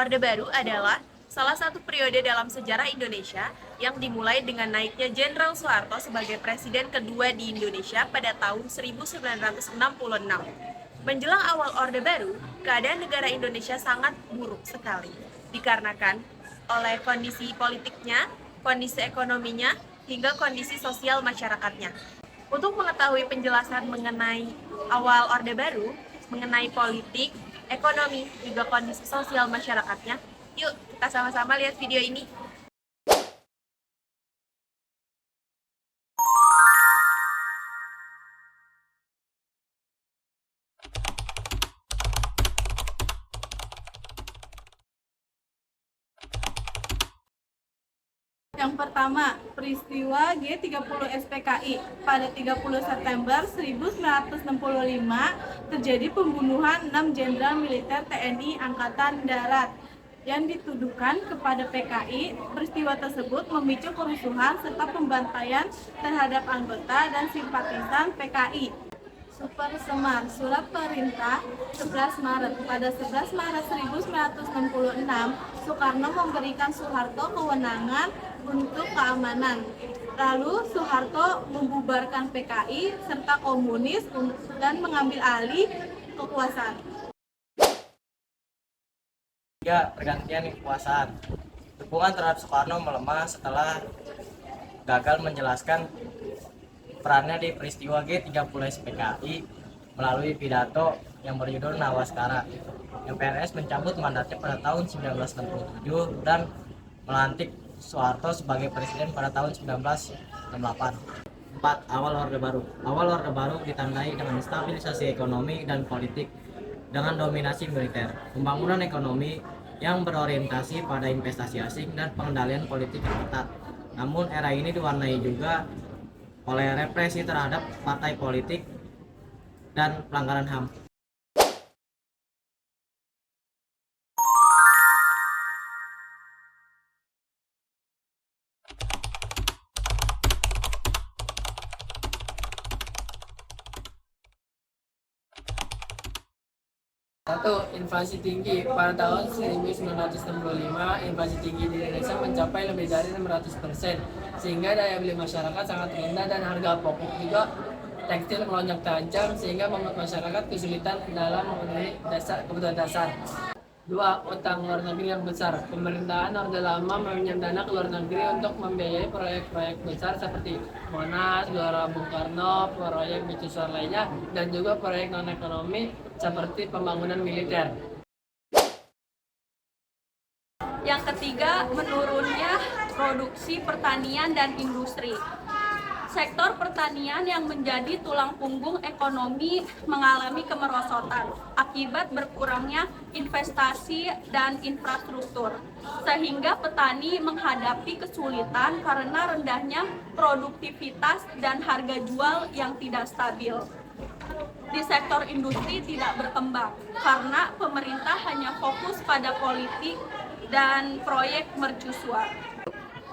Orde Baru adalah salah satu periode dalam sejarah Indonesia yang dimulai dengan naiknya Jenderal Soeharto sebagai presiden kedua di Indonesia pada tahun 1966. Menjelang awal Orde Baru, keadaan negara Indonesia sangat buruk sekali, dikarenakan oleh kondisi politiknya, kondisi ekonominya, hingga kondisi sosial masyarakatnya. Untuk mengetahui penjelasan mengenai awal Orde Baru, mengenai politik, ekonomi, juga kondisi sosial masyarakatnya, yuk kita sama-sama lihat video ini. Yang pertama, peristiwa G30 SPKI. Pada 30 September 1965 terjadi pembunuhan 6 jenderal militer TNI Angkatan Darat yang dituduhkan kepada PKI. Peristiwa tersebut memicu kerusuhan serta pembantaian terhadap anggota dan simpatisan PKI. Super Semar, Surat Perintah 11 Maret. Pada 11 Maret 1966, Soekarno memberikan Soeharto kewenangan untuk keamanan. Lalu Soeharto membubarkan PKI serta komunis dan mengambil alih kekuasaan. Tiga, pergantian kekuasaan. Dukungan terhadap Soekarno melemah setelah gagal menjelaskan perannya di peristiwa G30 SPKI melalui pidato yang berjudul Nawaskara. MPRS mencabut mandatnya pada tahun 1967 dan melantik Soeharto sebagai presiden pada tahun 1968. 4. Awal Orde Baru. Awal Orde Baru ditandai dengan stabilisasi ekonomi dan politik dengan dominasi militer, pembangunan ekonomi yang berorientasi pada investasi asing dan pengendalian politik yang ketat. Namun era ini diwarnai juga oleh represi terhadap partai politik dan pelanggaran HAM. Satu, inflasi tinggi. Pada tahun 1965, inflasi tinggi di Indonesia mencapai lebih dari 600%, sehingga daya beli masyarakat sangat rendah dan harga pokok juga tekstil melonjak tajam, sehingga membuat masyarakat kesulitan dalam memenuhi kebutuhan dasar. Dua, utang luar negeri yang besar. Pemerintahan Orde Lama meminjam dana ke luar negeri untuk membiayai proyek-proyek besar seperti Monas, Gelora Bung Karno, proyek mercusuar lainnya, dan juga proyek non-ekonomi seperti pembangunan militer. Yang ketiga, menurunnya produksi pertanian dan industri. Sektor pertanian yang menjadi tulang punggung ekonomi mengalami kemerosotan akibat berkurangnya investasi dan infrastruktur, sehingga petani menghadapi kesulitan karena rendahnya produktivitas dan harga jual yang tidak stabil. Di sektor industri tidak berkembang karena pemerintah hanya fokus pada politik dan proyek mercusuar.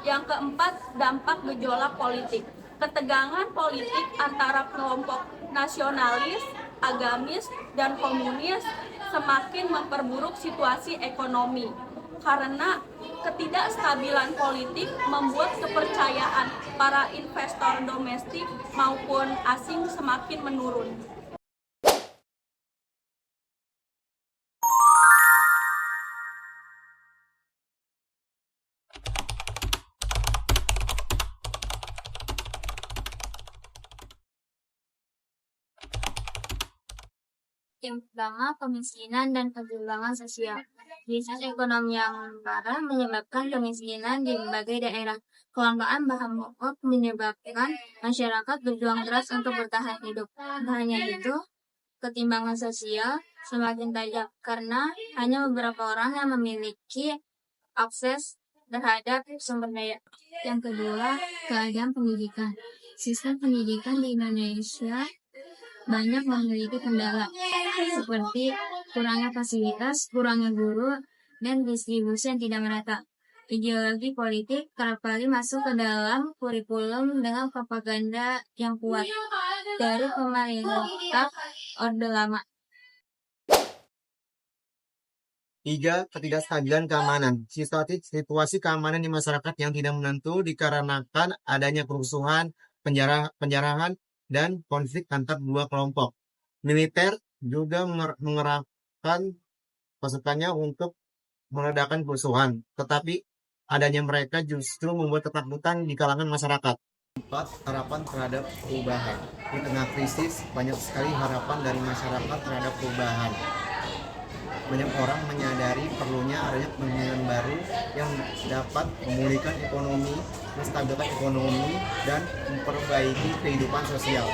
Yang keempat, dampak gejolak politik. Ketegangan politik antara kelompok nasionalis, agamis, dan komunis semakin memperburuk situasi ekonomi karena ketidakstabilan politik membuat kepercayaan para investor domestik maupun asing semakin menurun. Yang pertama, kemiskinan dan ketimpangan sosial. Krisis ekonomi yang parah menyebabkan kemiskinan di berbagai daerah. Kelangkaan bahan pokok menyebabkan masyarakat berjuang keras untuk bertahan hidup. Tak hanya itu, ketimpangan sosial semakin tajam karena hanya beberapa orang yang memiliki akses terhadap sumber daya. Yang kedua, keadaan pendidikan. Sistem pendidikan di Indonesia banyak memiliki kendala seperti kurangnya fasilitas, kurangnya guru, dan distribusi yang tidak merata. Ideologi politik kerap kali masuk ke dalam kurikulum dengan propaganda yang kuat dari pemerintah Orde Lama. 3. Ketidakstabilan keamanan. Situasi keamanan di masyarakat yang tidak menentu dikarenakan adanya kerusuhan, penjarahan, dan konflik antar dua kelompok. Militer juga mengerahkan pasukannya untuk meredakan kerusuhan, tetapi adanya mereka justru membuat ketakutan di kalangan masyarakat. 4. Harapan terhadap perubahan. Di tengah krisis, banyak sekali harapan dari masyarakat terhadap perubahan. Banyak orang menyadari perlunya adanya kepemimpinan baru yang dapat memulihkan ekonomi, menstabilkan ekonomi, dan memperbaiki kehidupan sosial.